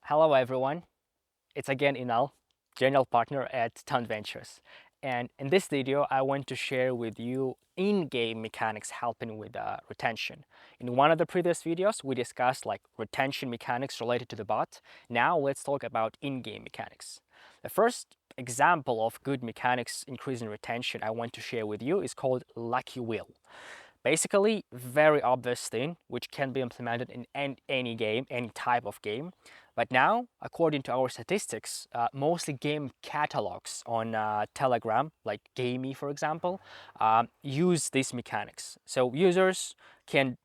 Hello everyone, it's again Inal, general partner at Town Ventures. And in this video, I want to share with you in-game mechanics helping with retention. In one of the previous videos, we discussed like retention mechanics related to the bot. Now let's talk about in-game mechanics. The first example of good mechanics increasing retention I want to share with you is called Lucky Wheel. Basically, very obvious thing which can be implemented in any game, any type of game. But now, according to our statistics, mostly game catalogs on Telegram, like Gamey for example, use these mechanics. So users can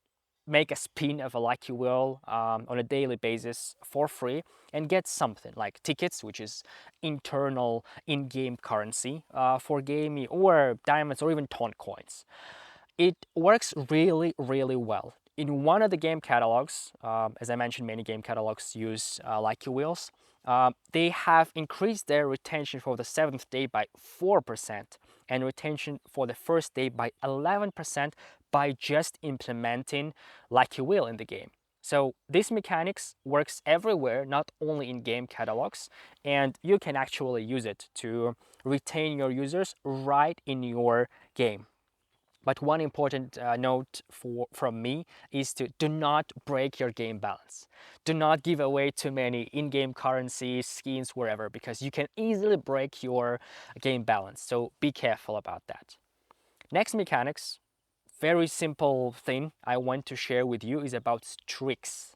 make a spin of a lucky wheel on a daily basis for free and get something like tickets, which is internal in-game currency for Gamey, or diamonds, or even ton coins. It works really well. In one of the game catalogs, as I mentioned, many game catalogs use Lucky Wheels. They have increased their retention for the 7th day by 4% and retention for the first day by 11% by just implementing Lucky Wheel in the game. So this mechanics works everywhere, not only in game catalogs, and you can actually use it to retain your users right in your game. But one important note from me is to do not break your game balance. Do not give away too many in-game currencies, skins, wherever, because you can easily break your game balance. So be careful about that. Next mechanics, very simple thing I want to share with you is about streaks.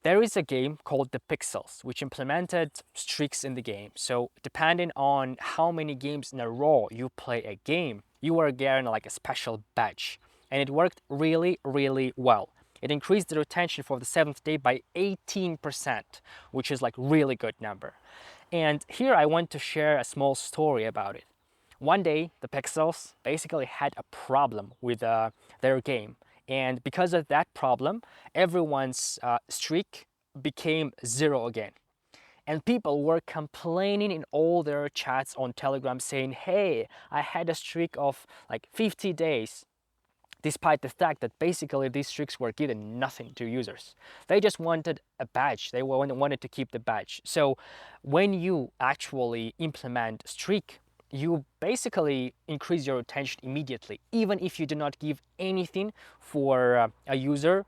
There is a game called The Pixels, which implemented streaks in the game. So depending on how many games in a row you play a game, you are getting like a special badge. And it worked really well. It increased the retention for the 7th day by 18%, which is like really good number. And here I want to share a small story about it. One day, the Pixels basically had a problem with their game. And because of that problem, everyone's streak became 0 again. And people were complaining in all their chats on Telegram saying, hey, I had a streak of like 50 days, despite the fact that basically these streaks were given nothing to users. They just wanted a badge. They wanted to keep the badge. So when you actually implement streak, you basically increase your retention immediately, even if you do not give anything for a user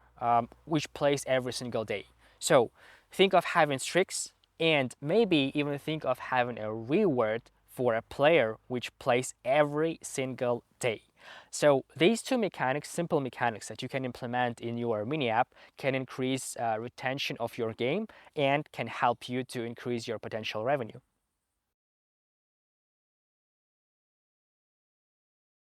which plays every single day. So think of having streaks, and maybe even think of having a reward for a player which plays every single day. So these two mechanics, simple mechanics that you can implement in your mini app, can increase retention of your game and can help you to increase your potential revenue.